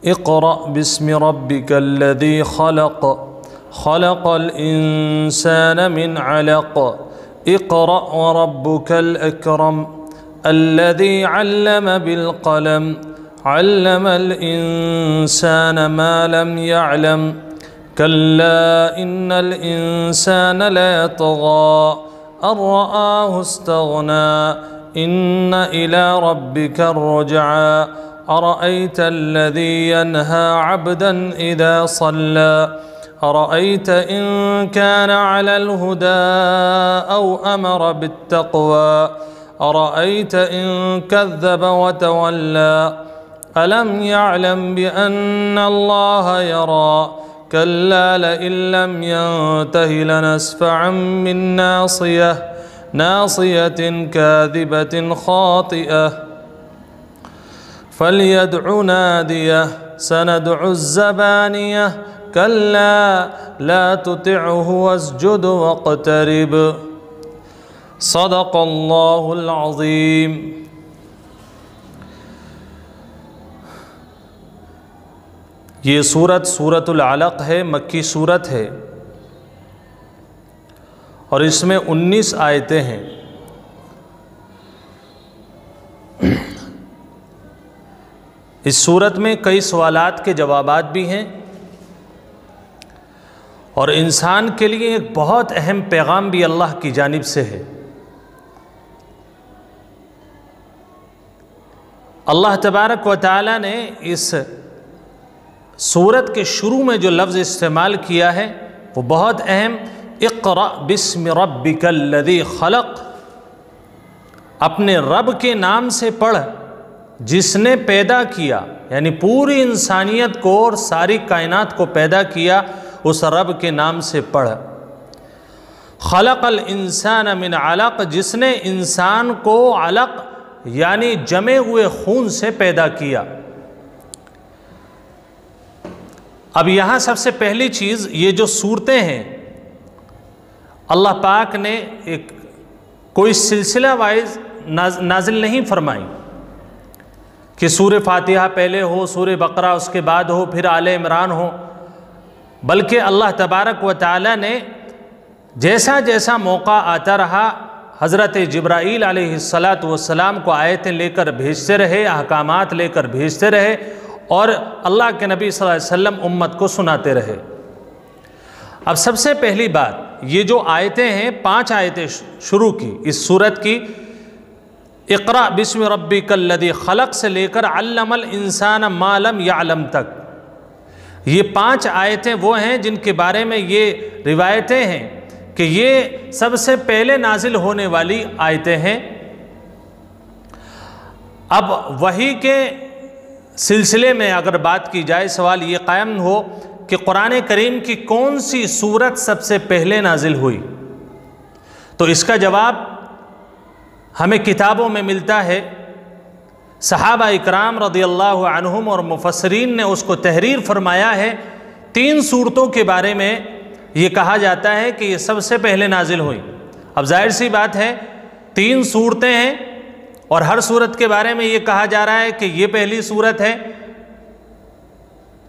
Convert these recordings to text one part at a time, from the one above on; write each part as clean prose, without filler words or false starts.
इक़रा बिस्मि रब्बिकल्लज़ी खलक़ खलक़ल इंसान मिन अलक़ इक़रा व रब्बुकल अकरम अल्लज़ी अल्लम बिल क़लम अल्लमल इंसान मा लम यअलम कल्ला इन्नल इंसान लयतग़ा अन रआहु इस्तग़ना इन्न इला रब्बिकर रुजआ अरअयतल्लज़ी यन्हा अब्दन इज़ा सल्ला अरअयत इन कान अलल हुदा औ अमर बित्तक़वा अरअयत इन कज़्ज़ब व तवल्ला अलम यअलम बिअन्नल्लाह यरा कल्ला लइन लम यंतहि लनस्फ़अन बिन्नासियह नासियतिन काज़िबतिन खातिअह फल्यदउ नादियह सनदउ ज़बानियह कल्ला ला तुतिअहु वस्जुद वक़्तरिब सदक़ल्लाहुल अज़ीम। ये सूरतुल अलक़ है, मक्की सूरत है और इसमें 19 आयतें हैं। इस सूरत में कई सवालात के जवाबात भी हैं और इंसान के लिए एक बहुत अहम पैगाम भी अल्लाह की जानिब से है। अल्लाह तबारक व तआला ने इस सूरत के शुरू में जो लफ्ज़ इस्तेमाल किया है वो बहुत अहम, इक़रा बिस्मि रब्बिकल्लज़ी खलक़, अपने रब के नाम से पढ़ जिसने पैदा किया, यानी पूरी इंसानियत को और सारी कायनात को पैदा किया, उस रब के नाम से पढ़। खलक़ल इंसान मिन अलक़, जिसने इंसान को अलक़ यानी जमे हुए खून से पैदा किया। अब यहाँ सबसे पहली चीज़, ये जो सूरतें हैं अल्लाह पाक ने एक कोई सिलसिला वाइज नाजिल नहीं फरमाई कि सूरह फातिहा पहले हो, सूरह बकरा उसके बाद हो, फिर आले इमरान हो, बल्कि अल्लाह तबारक व तआला ने जैसा जैसा मौका आता रहा हज़रत जिब्राईल अलैहिस्सलातु वस्सलाम को आयतें लेकर भेजते रहे, अहकामात लेकर भेजते रहे और अल्लाह के नबी सल्लल्लाहु अलैहि वसल्लम उम्मत को सुनाते रहे। अब सबसे पहली बात, ये जो आयतें हैं, 5 आयतें शुरू की इस सूरत की, इक़रा बिस्मि रब्बिकल्लज़ी खलक़ से लेकर अल्लमल इंसान मा लम यअलम तक, ये 5 आयतें वो हैं जिनके बारे में ये रिवायतें हैं कि ये सबसे पहले नाजिल होने वाली आयतें हैं। अब वही के सिलसिले में अगर बात की जाए, सवाल ये कायम हो कि कुरान करीम की कौन सी सूरत सबसे पहले नाजिल हुई, तो इसका जवाब हमें किताबों में मिलता है। सहाबा इकराम रज़ियल्लाहु अन्हुम और मुफस्सिरीन ने उसको तहरीर फरमाया है। 3 सूरतों के बारे में ये कहा जाता है कि ये सबसे पहले नाजिल हुई। अब जाहिर सी बात है 3 सूरतें हैं और हर सूरत के बारे में ये कहा जा रहा है कि ये पहली सूरत है,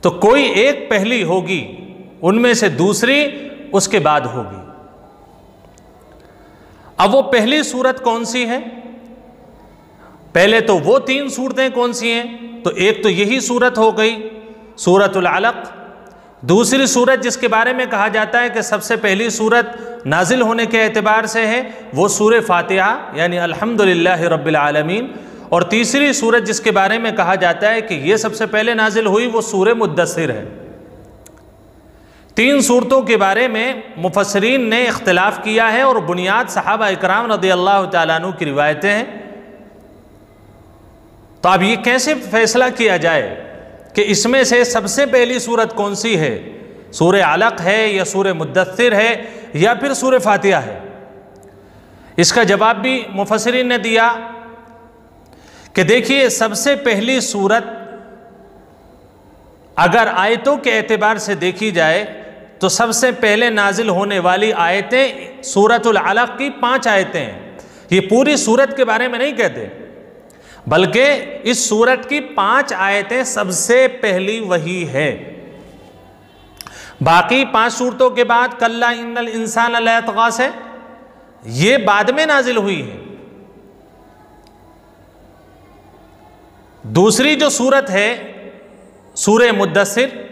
तो कोई एक पहली होगी, उनमें से दूसरी उसके बाद होगी। अब वो पहली सूरत कौन सी है? पहले तो वो 3 सूरतें कौन सी हैं? तो एक तो यही सूरत हो गई सूरतुल अलक़। दूसरी सूरत जिसके बारे में कहा जाता है कि सबसे पहली सूरत नाजिल होने के एतबार से है वो सूरह फातिहा यानी अल्हम्दुलिल्लाहि रब्बिल आलमीन। और तीसरी सूरत जिसके बारे में कहा जाता है कि ये सबसे पहले नाजिल हुई वो सूरह मुद्दस्सिर है। 3 सूरतों के बारे में मुफस्सिरीन ने इख्तिलाफ किया है और बुनियाद सहाबा इकराम रज़ियल्लाहु तआला अन्हु की रिवायतें हैं। तो अब ये कैसे फैसला किया जाए कि इसमें से सबसे पहली सूरत कौन सी है, सूरह अलक़ है या सूरह मुद्दस्सिर है या फिर सूरह फातिहा है? इसका जवाब भी मुफस्सिरीन ने दिया कि देखिए, सबसे पहली सूरत अगर आयतों के एतबार से देखी जाए तो सबसे पहले नाजिल होने वाली आयतें सूरतुल अलक़ की 5 आयतें हैं। ये पूरी सूरत के बारे में नहीं कहते, बल्कि इस सूरत की 5 आयतें सबसे पहली वही है। बाकी 5 सूरतों के बाद कल्ला इन्नल इंसान लयतगा से ये बाद में नाजिल हुई है। दूसरी जो सूरत है सूरे मुद्दस्सिर,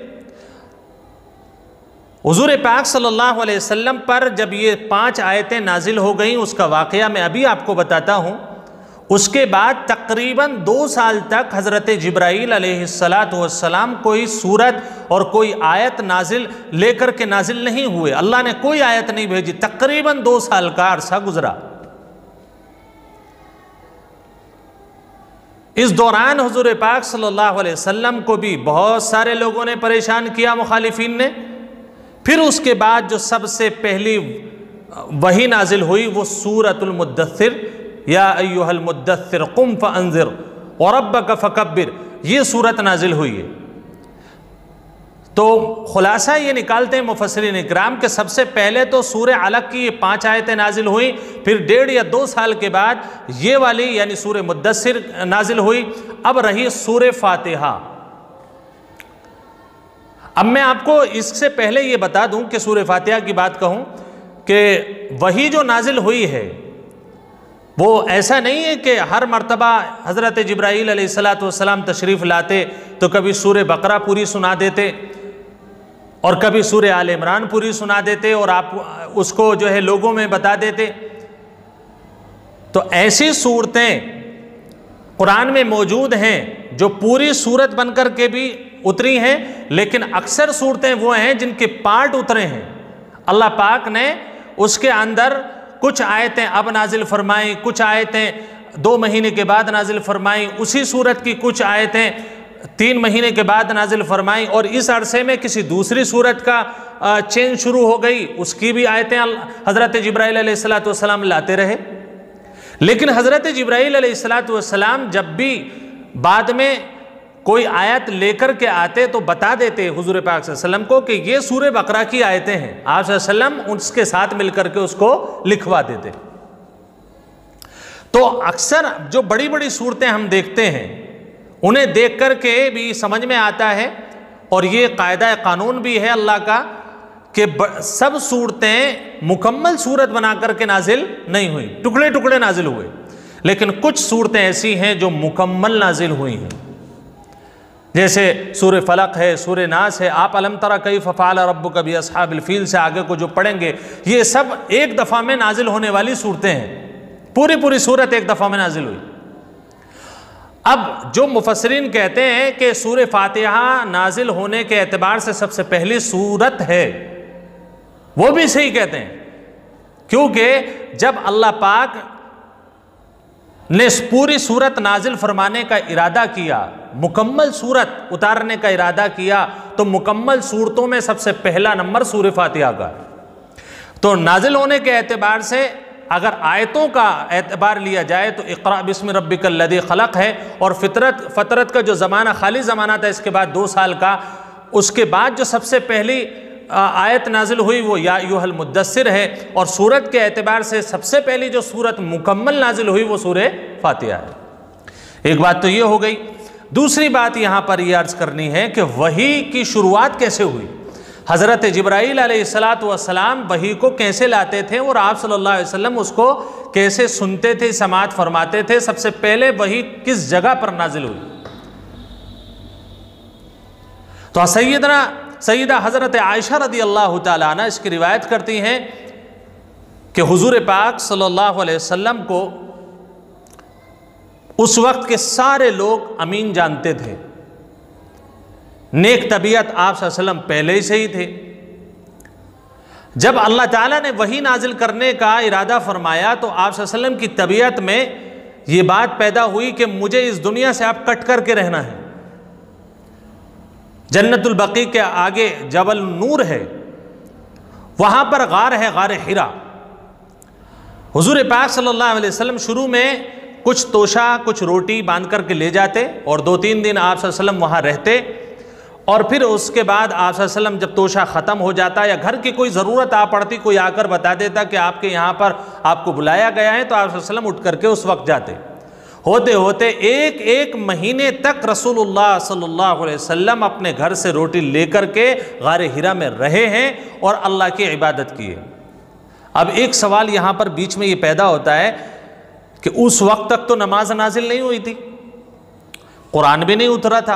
हुजूर पाक सल्लल्लाहु अलैहि वसल्लम पर जब ये 5 आयतें नाजिल हो गई, उसका वाक़या मैं अभी आपको बताता हूँ। उसके बाद तकरीबन 2 साल तक हज़रत जिब्राईल अलैहिस्सलातु वस्सलाम कोई सूरत और कोई आयत नाजिल लेकर के नाजिल नहीं हुए। अल्लाह ने कोई आयत नहीं भेजी, तकरीबन 2 साल का अरसा गुजरा। इस दौरान हुजूर पाक सल्लल्लाहु अलैहि वसल्लम को भी बहुत सारे लोगों ने परेशान किया, मुखालिफिन ने। फिर उसके बाद जो सबसे पहली वही नाजिल हुई वो सूरतुल मुद्दस्सिर, या अय्युहल मुद्दस्सिर कुम फअंज़िर व रब्बक फकब्बिर, ये सूरत नाजिल हुई है। तो खुलासा ये निकालते हैं मुफस्सिरीन इकराम के सबसे पहले तो सूरह अलक की ये 5 आयतें नाजिल हुई, फिर 1.5 या 2 साल के बाद ये वाली यानी सूरह मुद्दस्सिर नाजिल हुई। अब रही सूरह फातिहा। अब मैं आपको इससे पहले ये बता दूं कि सूरह फातिहा की बात कहूं कि वही जो नाजिल हुई है वो ऐसा नहीं है कि हर मर्तबा हज़रत जिब्राईल अलैहिस्सलातु वस्सलाम तशरीफ़ लाते तो कभी सूरह बकरा पूरी सुना देते और कभी सूरह आल इमरान पूरी सुना देते और आप उसको जो है लोगों में बता देते। तो ऐसी सूरतें कुरान में मौजूद हैं जो पूरी सूरत बनकर के भी उतरी हैं, लेकिन अक्सर सूरतें वो हैं जिनके पार्ट उतरे हैं। अल्लाह पाक ने उसके अंदर कुछ आयतें अब नाजिल फरमाई, कुछ आयतें 2 महीने के बाद नाजिल फरमाई, उसी सूरत की कुछ आयतें 3 महीने के बाद नाजिल फरमाई, और इस अरसे में किसी दूसरी सूरत का चेंज शुरू हो गई, उसकी भी आयतें हज़रत जिब्राईल अलैहिस्सलातु वस्सलाम लाते रहे। लेकिन हज़रत जिब्राईल अलैहिस्सलातु वस्सलाम जब भी बाद में कोई आयत लेकर के आते तो बता देते हुजूर पाक सल्लल्लाहु अलैहि वसल्लम को कि ये सूरह बकरा की आयतें हैं। आप सल्लल्लाहु अलैहि वसल्लम उसके साथ मिलकर के उसको लिखवा देते। तो अक्सर जो बड़ी बड़ी सूरतें हम देखते हैं उन्हें देख कर के भी समझ में आता है, और ये कायदा कानून भी है अल्लाह का कि सब सूरतें मुकम्मल सूरत बना करके नाजिल नहीं हुई, टुकड़े टुकड़े नाजिल हुए। लेकिन कुछ सूरतें ऐसी हैं जो मुकम्मल नाजिल हुई हैं, जैसे सूरह फलक है, सूरह नास है, आप अलम तरा कैफ़ फ़अल रब्बुक बिअस्हाबिल फ़ील से आगे को जो पढ़ेंगे ये सब एक दफ़ा में नाजिल होने वाली सूरतें हैं। पूरी पूरी सूरत एक दफ़ा में नाजिल हुई। अब जो मुफस्सिरीन कहते हैं कि सूरह फातिहा नाजिल होने के एतबार से सबसे पहली सूरत है, वो भी सही कहते हैं, क्योंकि जब अल्लाह पाक ने पूरी सूरत नाजिल फरमाने का इरादा किया, मुकम्मल सूरत उतारने का इरादा किया, तो मुकम्मल सूरतों में सबसे पहला नंबर सूरह फातिहा का। तो नाजिल होने के एतबार से अगर आयतों का एतबार लिया जाए तो इक़रा बिस्मि रब्बिकल लज़ी खलक़ है, और फ़तरत का जो ज़माना खाली ज़माना था इसके बाद 2 साल का, उसके बाद जो सबसे पहली आयत नाजिल हुई वो या अय्युहल मुद्दस्सिर है, और सूरत के एतबार से सबसे पहली जो सूरत मुकम्मल नाजिल हुई वो सूरह फातिहा है। एक बात तो ये हो गई। दूसरी बात यहाँ पर यह अर्ज़ करनी है कि वही की शुरुआत कैसे हुई, हज़रत जिब्राईल अलैहिस्सलातु वस्सलाम वही को कैसे लाते थे और आप सल्लल्लाहु अलैहि वसल्लम उसको कैसे सुनते थे, समाअत फरमाते थे। सबसे पहले वही किस जगह पर नाजिल हुई? तो सैयदा हज़रत आयशा रज़ियल्लाहु ताला अन्हा इसकी रिवायत करती हैं कि हुजूर पाक सल्लल्लाहु अलैहि वसल्लम को उस वक्त के सारे लोग अमीन जानते थे, नेक तबीयत आप सल्लल्लाहु अलैहि वसल्लम पहले ही से ही थे। जब अल्लाह ताला ने वही नाजिल करने का इरादा फरमाया तो आप सल्लल्लाहु अलैहि वसल्लम की तबीयत में ये बात पैदा हुई कि मुझे इस दुनिया से आप कट करके रहना है। जन्नतुल बकी के आगे जबल नूर है, वहां पर गार है, गार हिरा। हुजूर पाक सल्लल्लाहु अलैहि वसल्लम शुरू में कुछ तोशा कुछ रोटी बांध करके ले जाते और 2-3 दिन आप सल्लल्लाहु अलैहि वसल्लम वहाँ रहते, और फिर उसके बाद आप सल्लल्लाहु अलैहि वसल्लम जब तोशा ख़त्म हो जाता या घर की कोई ज़रूरत आ पड़ती, कोई आकर बता देता कि आपके यहाँ पर आपको बुलाया गया है, तो आप सल्लल्लाहु अलैहि वसल्लम उठ करके उस वक्त जाते। होते होते एक एक महीने तक रसूलुल्लाह सल्लल्लाहु अलैहि वसल्लम अपने घर से रोटी लेकर के गारे हिरा में रहे हैं और अल्लाह की इबादत की है। अब एक सवाल यहाँ पर बीच में ये पैदा होता है कि उस वक्त तक तो नमाज नाजिल नहीं हुई थी, कुरान भी नहीं उतरा था,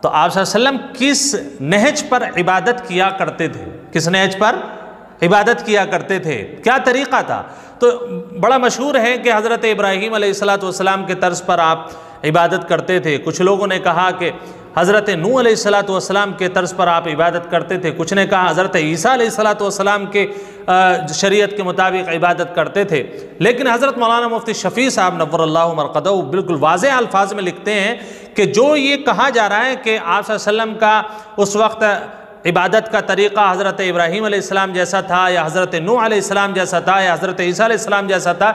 तो आप सल्लल्लाहु अलैहि वसल्लम किस नहज पर इबादत किया करते थे? किस नहज पर इबादत किया करते थे? क्या तरीक़ा था? तो बड़ा मशहूर है कि हज़रत इब्राहीम अलैहिस्सलाम के तर्ज पर आप इबादत करते थे। कुछ लोगों ने कहा कि हज़रत नूह अलैहिस्सलाम के तर्ज पर आप इबादत करते थे। कुछ ने कहा हज़रत ईसा अलैहिस्सलाम के शरीयत के मुताबिक इबादत करते थे। लेकिन हज़रत मौलाना मुफ्ती शफ़ी साहब नव्वरल्लाहु मरक़दहू बिल्कुल वाज़ेह अल्फाज में लिखते हैं कि जो ये कहा जा रहा है कि आप सल्लल्लाहु अलैहि वसल्लम का उस वक्त इबादत का तरीक़ा हज़रत इब्राहीम अलैहिस्सलाम जैसा था या हज़रत नूह अलैहिस्सलाम जैसा था या हज़रत ईसा अलैहिस्सलाम जैसा था,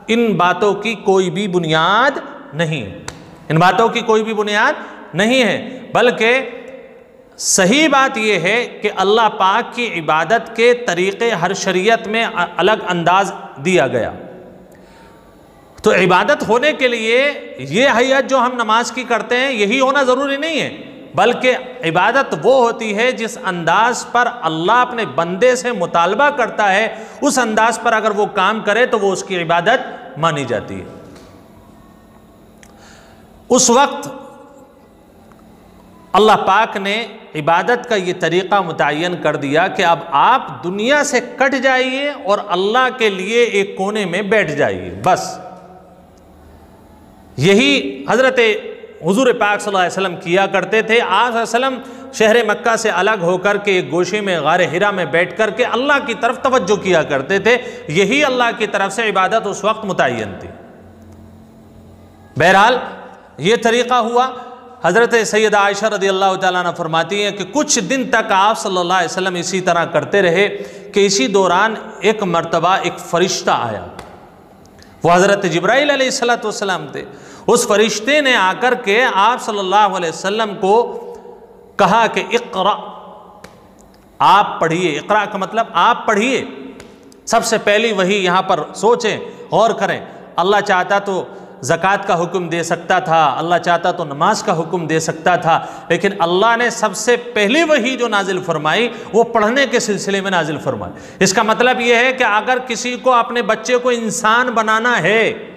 इन बातों की कोई भी बुनियाद नहीं है। इन बातों की कोई भी बुनियाद नहीं है, बल्कि सही बात यह है कि अल्लाह पाक की इबादत के तरीक़े हर शरीयत में अलग अंदाज दिया गया। तो इबादत होने के लिए ये हैयत जो हम नमाज की करते हैं यही होना ज़रूरी नहीं है, बल्कि इबादत वो होती है जिस अंदाज पर अल्लाह अपने बंदे से मुतालबा करता है, उस अंदाज पर अगर वो काम करे तो वो उसकी इबादत मानी जाती है। उस वक्त अल्लाह पाक ने इबादत का ये तरीक़ा मुतय्यन कर दिया कि अब आप दुनिया से कट जाइए और अल्लाह के लिए एक कोने में बैठ जाइए, बस। यही हज़रत हुज़ूर पाक सल्लल्लाहु अलैहि वसल्लम किया करते थे। आप वसल्लम शहर मक्का से अलग होकर के एक गोशे में गारे हिरा में बैठ कर के अल्लाह की तरफ तवज्जो किया करते थे। यही अल्लाह की तरफ से इबादत उस वक्त मुतय्यन थी। बहरहाल ये तरीक़ा हुआ। हज़रत सैयदा आयशा रज़ियल्लाहु तआला अन्हा फरमाती हैं कि कुछ दिन तक आप सल्लल्लाहु अलैहि वसल्लम इसी तरह करते रहे कि इसी दौरान एक मर्तबा एक फ़रिश्ता आया। वो हज़रत जिब्राईल अलैहिस्सलातु वस्सलाम थे। उस फरिश्ते ने आकर के आप सल्लल्लाहु अलैहि वसल्लम को कहा कि इक़रा, आप पढ़िए। इक़रा का मतलब आप पढ़िए। सबसे पहली वही यहाँ पर सोचें, गौर करें। अल्लाह चाहता तो ज़कात का हुक्म दे सकता था, अल्लाह चाहता तो नमाज का हुक्म दे सकता था, लेकिन अल्लाह ने सबसे पहले वही जो नाजिल फरमाई वो पढ़ने के सिलसिले में नाजिल फरमाई। इसका मतलब ये है कि अगर किसी को अपने बच्चे को इंसान बनाना है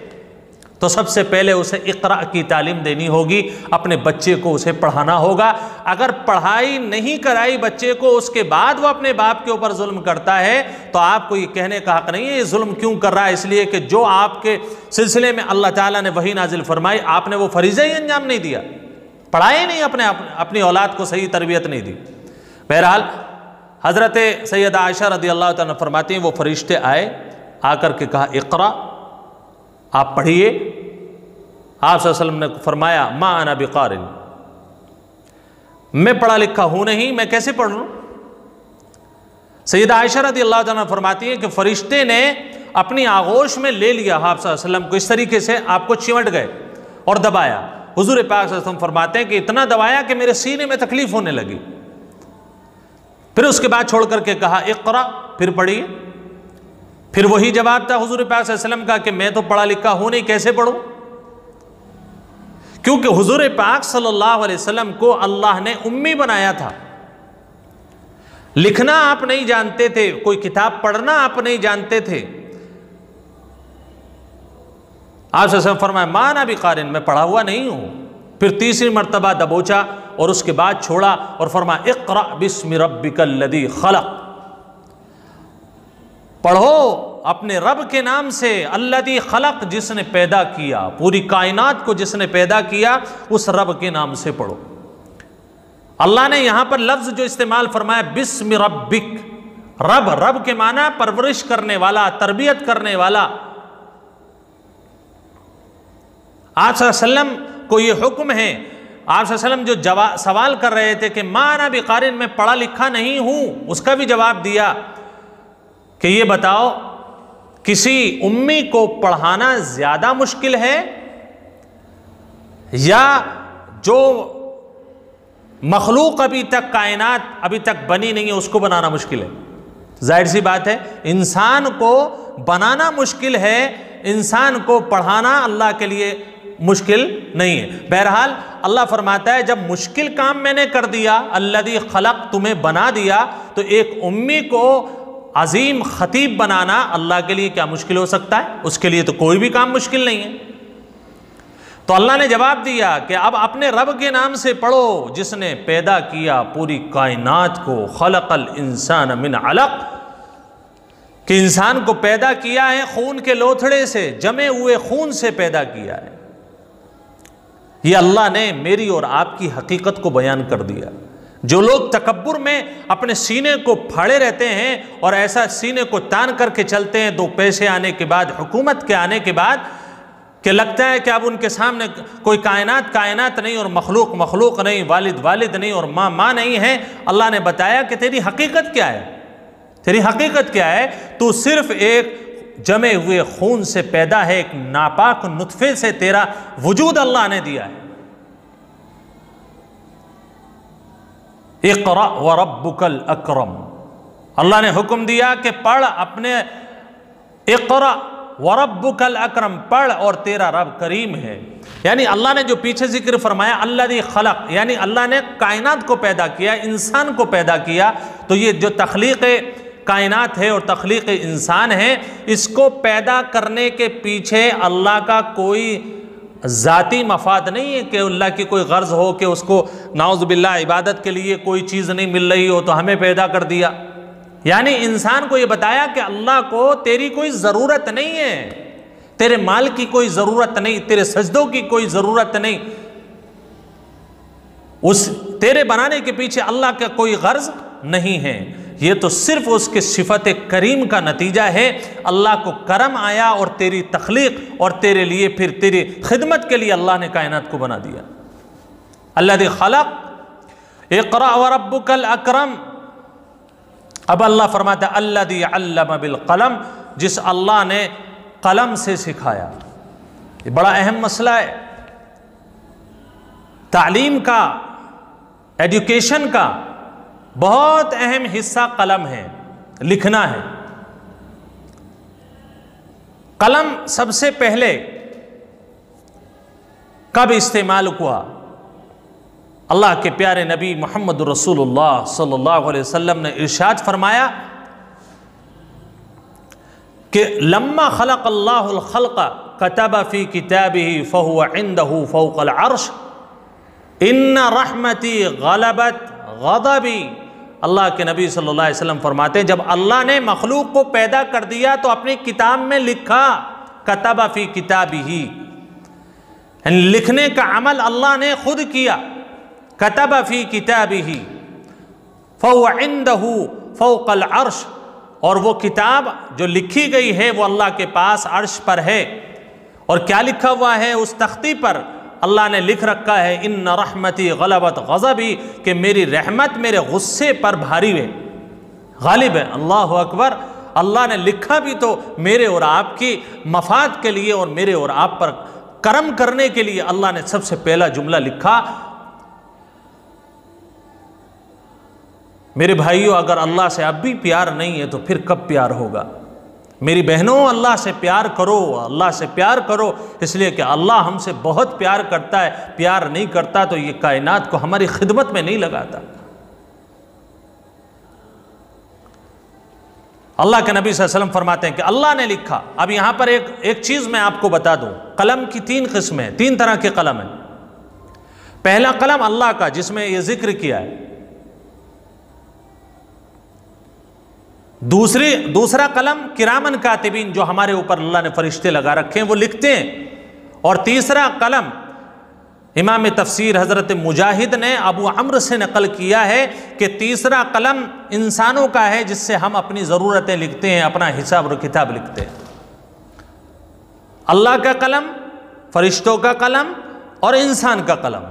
तो सबसे पहले उसे इक़रा की तालीम देनी होगी, अपने बच्चे को उसे पढ़ाना होगा। अगर पढ़ाई नहीं कराई बच्चे को, उसके बाद वो अपने बाप के ऊपर जुल्म करता है, तो आपको ये कहने का हक़ नहीं है ये जुल्म क्यों कर रहा है। इसलिए कि जो आपके सिलसिले में अल्लाह ताला ने वही नाजिल फरमाई, आपने वो फरीज़ा ही अंजाम नहीं दिया, पढ़ाई नहीं, अपनी औलाद को सही तरबियत नहीं दी। बहरहाल हज़रत सैयदा आयशा रज़ियल्लाहु तआला फरमाती हैं वो फरिश्ते आए, आकर के कहा इक़रा, आप पढ़िए। आप सल्लल्लाहु अलैहि वसल्लम ने फरमाया मा अना बिक़ारिन, मैं पढ़ा लिखा हूं नहीं, मैं कैसे पढ़ लूं। सैयदा आयशा रज़ियल्लाहु तआला फरमाती है कि फरिश्ते ने अपनी आगोश में ले लिया आप सल्लल्लाहु अलैहि वसल्लम को, इस तरीके से आपको चिमट गए और दबाया। हुज़ूर पाक सल्लल्लाहु अलैहि वसल्लम फरमाते हैं कि इतना दबाया कि मेरे सीने में तकलीफ होने लगी। फिर उसके बाद छोड़ करके कहा इक़रा, फिर पढ़िए। फिर वही जवाब था हुज़ूर पाक सल्लल्लाहु अलैहि वसल्लम का कि मैं तो पढ़ा लिखा हूं नहीं, कैसे पढ़ूं। क्योंकि हुज़ूर पाक सल्लल्लाहु अलैहि वसल्लम को अल्लाह ने उम्मी बनाया था। लिखना आप नहीं जानते थे, कोई किताब पढ़ना आप नहीं जानते थे। आप सल्लल्लाहु अलैहि वसल्लम फरमाया मा अना बिक़ारिन, मैं पढ़ा हुआ नहीं हूं। फिर तीसरी मर्तबा दबोचा और उसके बाद छोड़ा और फरमाया इक़रा बिस्मि रब्बिकल लज़ी खलक़, पढ़ो अपने रब के नाम से, अल्लज़ी खलक़, जिसने पैदा किया, पूरी कायनात को जिसने पैदा किया उस रब के नाम से पढ़ो। अल्लाह ने यहां पर लफ्ज़ जो इस्तेमाल फरमाया बिस्मि रब्बिक, रब, रब के माना परवरिश करने वाला, तरबियत करने वाला। आप सल्लल्लाहु अलैहि वसल्लम को ये हुक्म है। आप सल्लल्लाहु अलैहि वसल्लम जो सवाल कर रहे थे कि मा अना बिक़ारिन, मैं पढ़ा लिखा नहीं हूं, उसका भी जवाब दिया कि ये बताओ किसी उम्मी को पढ़ाना ज्यादा मुश्किल है या जो मखलूक अभी तक, कायनात अभी तक बनी नहीं है, उसको बनाना मुश्किल है। जाहिर सी बात है, इंसान को बनाना मुश्किल है, इंसान को पढ़ाना अल्लाह के लिए मुश्किल नहीं है। बहरहाल अल्लाह फरमाता है जब मुश्किल काम मैंने कर दिया, अल्लज़ी खलक, तुम्हें बना दिया, तो एक उम्मी को अजीम खतीब बनाना अल्लाह के लिए क्या मुश्किल हो सकता है? उसके लिए तो कोई भी काम मुश्किल नहीं है। तो अल्लाह ने जवाब दिया कि अब अपने रब के नाम से पढ़ो जिसने पैदा किया पूरी कायनात को, खलक़ल इंसान मिन अलक़, कि इंसान को पैदा किया है खून के लोथड़े से, जमे हुए खून से पैदा किया है। ये अल्लाह ने मेरी और आपकी हकीकत को बयान कर दिया। जो लोग तकब्बुर में अपने सीने को फाड़े रहते हैं और ऐसा सीने को तान करके चलते हैं, दो पैसे आने के बाद, हुकूमत के आने के बाद, कि लगता है कि अब उनके सामने कोई कायनात नहीं और मखलूक नहीं, वालिद नहीं और माँ नहीं है। अल्लाह ने बताया कि तेरी हकीकत क्या है, तेरी हकीकत क्या है? तू सिर्फ एक जमे हुए खून से पैदा है, एक नापाक नुत्फे से तेरा वजूद अल्लाह ने दिया है। इक़रा व रब्बुकल अकरम, अल्लाह ने हुक्म दिया कि पढ़ अपने, इक़रा व रब्बुकल अकरम, पढ़ और तेरा रब करीम है। यानी अल्लाह ने जो पीछे जिक्र फरमाया अल्लज़ी खलक, यानी अल्लाह ने कायनात को पैदा किया, इंसान को पैदा किया। तो ये जो तख्लीक़ कायनात है और तख्लीक़ इंसान है, इसको पैदा करने के पीछे अल्लाह का कोई ज़ाती मफाद नहीं है कि अल्लाह की कोई गर्ज हो कि उसको नाउज़ बिल्लाह इबादत के लिए कोई चीज़ नहीं मिल रही हो तो हमें पैदा कर दिया। यानी इंसान को ये बताया कि अल्लाह को तेरी कोई ज़रूरत नहीं है, तेरे माल की कोई ज़रूरत नहीं, तेरे सजदों की कोई ज़रूरत नहीं, उस तेरे बनाने के पीछे अल्लाह का कोई गर्ज नहीं है। ये तो सिर्फ उसके सिफत करीम का नतीजा है। अल्लाह को करम आया और तेरी तख्लीक और तेरे लिए, फिर तेरी खिदमत के लिए अल्लाह ने कायनात को बना दिया। अल्लज़ी खलक इक़रा व रब्बुकल अकरम। अब अल्लाह फरमाता है अल्लज़ी अल्लम बिल कलम, जिस अल्लाह ने कलम से सिखाया। ये बड़ा अहम मसला है। तालीम का, एजुकेशन का बहुत अहम हिस्सा कलम है, लिखना है। कलम सबसे पहले कब इस्तेमाल हुआ? अल्लाह के प्यारे नबी मोहम्मद रसूलुल्लाह सल्लल्लाहु अलैहि वसल्लम ने इरशाद फरमाया कि लम्मा खलक़ल्लाहुल खल्क़ कतब फ़ी किताबिही फ़हुव इंदहु फ़ौक़ल अर्श इन्ना रहमती ग़लबत ग़ज़बी। अल्लाह के नबी सल्लल्लाहु अलैहि वसल्लम फरमाते हैं जब अल्लाह ने मखलूक को पैदा कर दिया तो अपनी किताब में लिखा, कतब फ़ी किताबिही, लिखने का अमल अल्लाह ने खुद किया। कतब फ़ी किताबिही फ़हुव इंदहु फ़ौक़ल अर्श, और वो किताब जो लिखी गई है वो अल्लाह के पास अर्श पर है। और क्या लिखा हुआ है उस तख्ती पर? अल्लाह ने लिख रखा है इन्ना रहमती ग़लबत ग़ज़बी, कि मेरी रहमत मेरे गुस्से पर भारी है, गालिब है। अल्लाह अकबर। अल्लाह ने लिखा भी तो मेरे और आपकी मफाद के लिए और मेरे और आप पर करम करने के लिए अल्लाह ने सबसे पहला जुमला लिखा। मेरे भाइयों, अगर अल्लाह से अब भी प्यार नहीं है तो फिर कब प्यार होगा? मेरी बहनों, अल्लाह से प्यार करो, अल्लाह से प्यार करो, इसलिए कि अल्लाह हमसे बहुत प्यार करता है। प्यार नहीं करता तो ये कायनात को हमारी खिदमत में नहीं लगाता। अल्लाह के नबी सल्लल्लाहु अलैहि वसल्लम फरमाते हैं कि अल्लाह ने लिखा। अब यहां पर एक चीज मैं आपको बता दूं, कलम की 3 किस्में हैं, 3 तरह के कलम हैं। पहला कलम अल्लाह का, जिसमें यह जिक्र किया है। दूसरा कलम किरामन कातिबीन, जो हमारे ऊपर अल्लाह ने फरिश्ते लगा रखे हैं, वो लिखते हैं। और तीसरा कलम इमाम तफसीर हज़रत मुजाहिद ने अबू अम्र से नकल किया है कि तीसरा कलम इंसानों का है, जिससे हम अपनी ज़रूरतें लिखते हैं, अपना हिसाब और किताब लिखते हैं। अल्लाह का कलम, फरिश्तों का कलम और इंसान का कलम।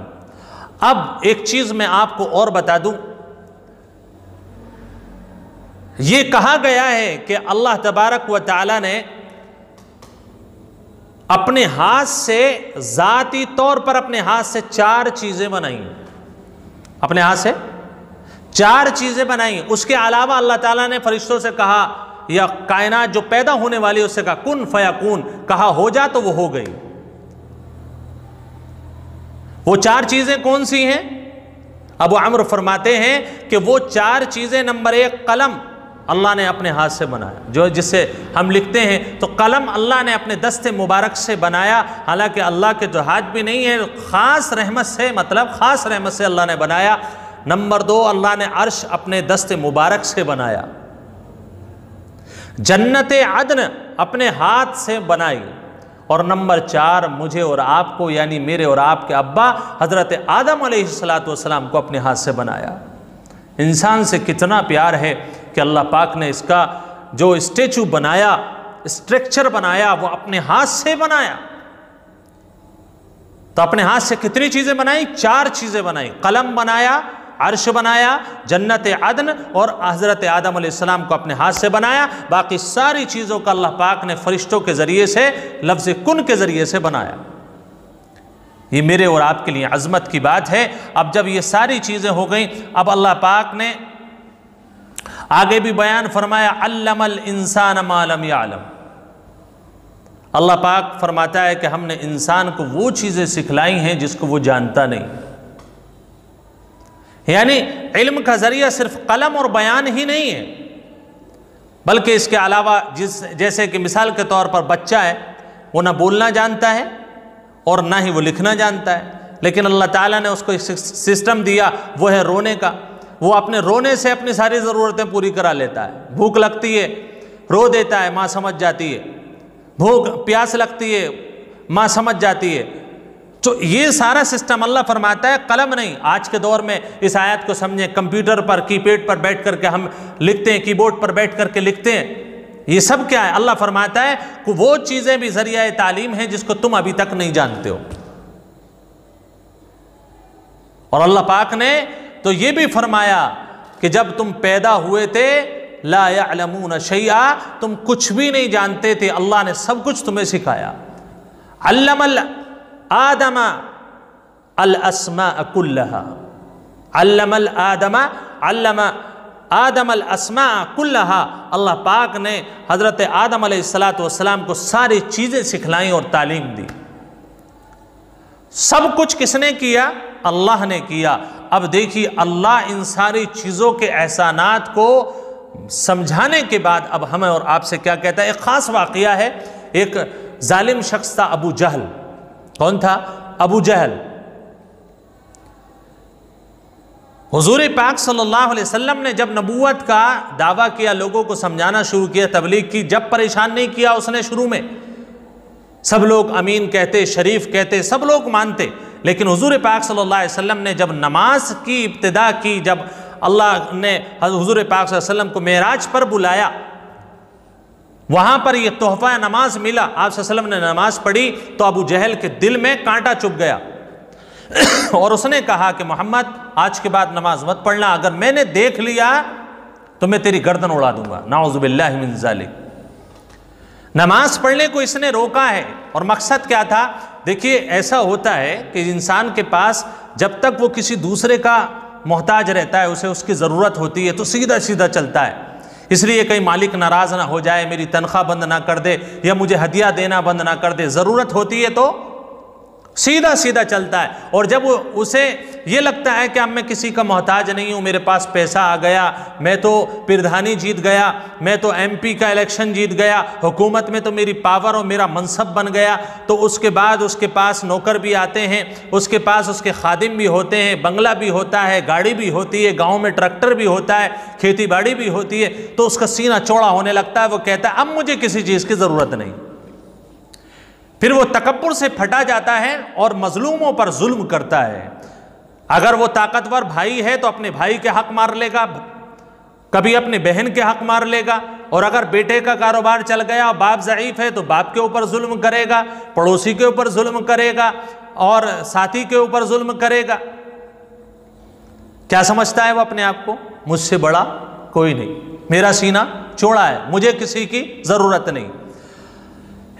अब एक चीज़ मैं आपको और बता दूं, ये कहा गया है कि अल्लाह तबारक व तआला ने अपने हाथ से, ज़ाती तौर पर अपने हाथ से 4 चीज़ें बनाई हैं। अपने हाथ से 4 चीज़ें बनाई। उसके अलावा अल्लाह ताला ने फरिश्तों से कहा, या कायनात जो पैदा होने वाली उससे कहा कुन फयाकुन, कहा हो जा तो वो हो गई। वो 4 चीजें कौन सी हैं? अबू अम्र फरमाते हैं कि वो 4 चीजें, नंबर 1 कलम अल्लाह ने अपने हाथ से बनाया, जो जिससे हम लिखते हैं, तो कलम अल्लाह ने अपने दस्ते मुबारक से बनाया। हालांकि अल्लाह के जो हाथ भी नहीं है, ख़ास रहमत से, मतलब ख़ास रहमत से अल्लाह ने बनाया। नंबर 2, अल्लाह ने अर्श अपने दस्ते मुबारक से बनाया। जन्नत अदन अपने हाथ से बनाई। और नंबर 4, मुझे और आपको, यानी मेरे और आपके अब्बा हज़रत आदम अलैहिस्सलाम को अपने हाथ से बनाया। इंसान से कितना प्यार है कि अल्लाह पाक ने इसका जो स्टेचू बनाया, स्ट्रक्चर बनाया, वो अपने हाथ से बनाया। तो अपने हाथ से कितनी चीज़ें बनाई? 4 चीज़ें बनाई। कलम बनाया, अर्श बनाया, जन्नत अदन और हज़रत आदम अलैहिस्सलाम को अपने हाथ से बनाया। बाकी सारी चीज़ों का अल्लाह पाक ने फरिश्तों के ज़रिए से, लफ्ज़ कुन के ज़रिए से बनाया। ये मेरे और आपके लिए अज़मत की बात है। अब जब ये सारी चीज़ें हो गई, अब अल्लाह पाक ने आगे भी बयान फरमाया, अल्लमल इंसान मा लम यअलम। अल्लाह पाक फरमाता है कि हमने इंसान को वो चीज़ें सिखलाई हैं जिसको वो जानता नहीं। यानी इल्म का ज़रिया सिर्फ कलम और बयान ही नहीं है, बल्कि इसके अलावा जैसे कि मिसाल के तौर पर बच्चा है, वो ना बोलना जानता है और ना ही वो लिखना जानता है, लेकिन अल्लाह ताला ने उसको एक सिस्टम दिया, वो है रोने का। वो अपने रोने से अपनी सारी ज़रूरतें पूरी करा लेता है। भूख लगती है, रो देता है, माँ समझ जाती है। भूख प्यास लगती है, माँ समझ जाती है। तो ये सारा सिस्टम अल्लाह फरमाता है, कलम नहीं। आज के दौर में इस आयत को समझें, कंप्यूटर पर कीपैड पर बैठ करके हम लिखते हैं, कीबोर्ड पर बैठ करके लिखते हैं। ये सब क्या है? अल्लाह फरमाता है कि वो चीज़ें भी ज़रिया तालीम है जिसको तुम अभी तक नहीं जानते हो। और अल्लाह पाक ने तो ये भी फरमाया कि जब तुम पैदा हुए थे, ला यअलमून शैआ, तुम कुछ भी नहीं जानते थे, अल्लाह ने सब कुछ तुम्हें सिखाया। अल्लमल आदमा अल अस्मा कुल्लहा, अल्लमल आदमा अल्लमा आदम अल अस्मा कुल्लहा। अल्लाह पाक ने हज़रत आदम अलैहिस्सलातु वस्सलाम को सारी चीज़ें सिखलाई और तालीम दी। सब कुछ किसने किया? अल्लाह ने किया। अब देखिए, अल्लाह इन सारी चीज़ों के एहसानात को समझाने के बाद अब हमें और आपसे क्या कहता है? एक ख़ास वाक़या है। एक जालिम शख्स था, अबू जहल। कौन था? अबू जहल। हुजूर पाक सल्लल्लाहु अलैहि वसल्लम ने जब नबूवत का दावा किया, लोगों को समझाना शुरू किया, तबलीग की, जब परेशान नहीं किया उसने शुरू में। सब लोग अमीन कहते, शरीफ कहते, सब लोग मानते, लेकिन हुजूर पाक सल्लल्लाहु अलैहि वसल्लम ने जब नमाज की इब्तिदा की, जब अल्लाह ने हुजूर पाक सल्लल्लाहु अलैहि वसल्लम को मेराज पर बुलाया, वहां पर यह तोहफा नमाज मिला, आप सल्लल्लाहु अलैहि वसल्लम ने नमाज पढ़ी, तो अबू जहल के दिल में कांटा चुभ गया और उसने कहा कि मोहम्मद, आज के बाद नमाज मत पढ़ना, अगर मैंने देख लिया तो मैं तेरी गर्दन उड़ा दूंगा। नाउज़ु बिल्लाहि मिन ज़ालिक। नमाज पढ़ने को इसने रोका है, और मकसद क्या था? देखिए, ऐसा होता है कि इंसान के पास जब तक वो किसी दूसरे का मोहताज रहता है, उसे उसकी ज़रूरत होती है, तो सीधा सीधा चलता है। इसलिए कहीं मालिक नाराज़ ना हो जाए, मेरी तनख्वाह बंद ना कर दे, या मुझे हदिया देना बंद ना कर दे। ज़रूरत होती है तो सीधा सीधा चलता है। और जब उसे ये लगता है कि अब मैं किसी का मोहताज नहीं हूँ, मेरे पास पैसा आ गया, मैं तो प्रधानी जीत गया, मैं तो MP का इलेक्शन जीत गया, हुकूमत में तो मेरी पावर और मेरा मनसब बन गया, तो उसके बाद उसके पास नौकर भी आते हैं, उसके पास उसके खादिम भी होते हैं, बंगला भी होता है, गाड़ी भी होती है, गाँव में ट्रैक्टर भी होता है, खेती बाड़ी भी होती है, तो उसका सीना चौड़ा होने लगता है। वो कहता है अब मुझे किसी चीज़ की ज़रूरत नहीं। फिर वो तकब्बुर से फटा जाता है और मजलूमों पर जुल्म करता है। अगर वो ताकतवर भाई है तो अपने भाई के हक मार लेगा, कभी अपने बहन के हक मार लेगा, और अगर बेटे का कारोबार चल गया और बाप ज़ईफ है तो बाप के ऊपर जुल्म करेगा, पड़ोसी के ऊपर जुल्म करेगा और साथी के ऊपर जुल्म करेगा। क्या समझता है वो अपने आप को? मुझसे बड़ा कोई नहीं, मेरा सीना चौड़ा है, मुझे किसी की ज़रूरत नहीं।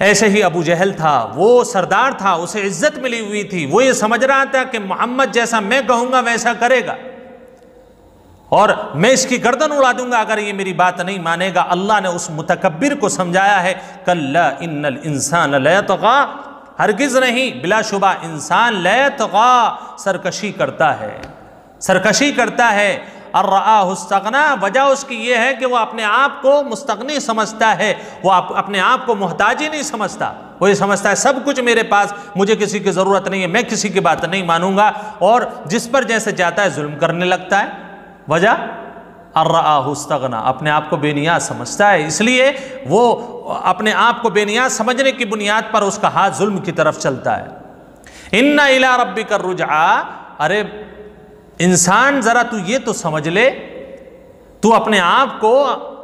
ऐसे ही अबू जहल था, वो सरदार था, उसे इज्जत मिली हुई थी, वो ये समझ रहा था कि मोहम्मद जैसा मैं कहूँगा वैसा करेगा और मैं इसकी गर्दन उड़ा दूंगा अगर ये मेरी बात नहीं मानेगा। अल्लाह ने उस मुतकब्बिर को समझाया है, कल्ला इन्नल इंसान लयतग़ा, हरगिज नहीं, बिलाशुबा इंसान लयतगा सरकशी करता है, सरकशी करता है। अर्राहुस्तगना, वजह उसकी ये है कि वो अपने आप को मुस्तगनी समझता है, वो अपने आप को मोहताज ही नहीं समझता। वो ये समझता है सब कुछ मेरे पास, मुझे किसी की ज़रूरत नहीं है, मैं किसी की बात नहीं मानूंगा, और जिस पर जैसे चाहता है जुल्म करने लगता है। वजह अर्राहुस्तगना, अपने आप को बेनियाज समझता है, इसलिए वो अपने आप को बेनियाज समझने की बुनियाद पर उसका हाथ जुल्म की तरफ चलता है। इन्ना इला रब्बिका रुजआ, अरे इंसान जरा तू ये तो समझ ले, तू अपने आप को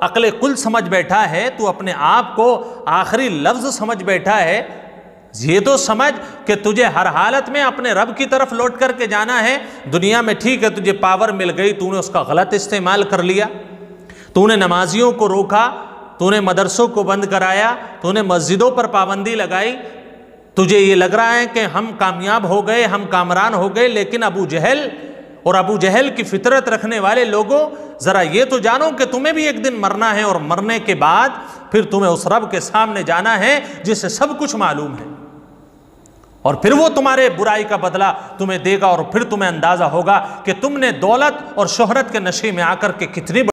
अक्ल कुल समझ बैठा है, तू अपने आप को आखिरी लफ्ज समझ बैठा है, ये तो समझ कि तुझे हर हालत में अपने रब की तरफ लौट करके जाना है। दुनिया में ठीक है तुझे पावर मिल गई, तूने उसका गलत इस्तेमाल कर लिया, तूने नमाजियों को रोका, तूने मदरसों को बंद कराया, तूने मस्जिदों पर पाबंदी लगाई, तुझे ये लग रहा है कि हम कामयाब हो गए, हम कामरान हो गए। लेकिन अबू जहल और अबू जहल की फितरत रखने वाले लोगों, ज़रा ये तो जानो कि तुम्हें भी एक दिन मरना है, और मरने के बाद फिर तुम्हें उस रब के सामने जाना है जिसे सब कुछ मालूम है, और फिर वो तुम्हारे बुराई का बदला तुम्हें देगा, और फिर तुम्हें अंदाज़ा होगा कि तुमने दौलत और शोहरत के नशे में आकर के कितनी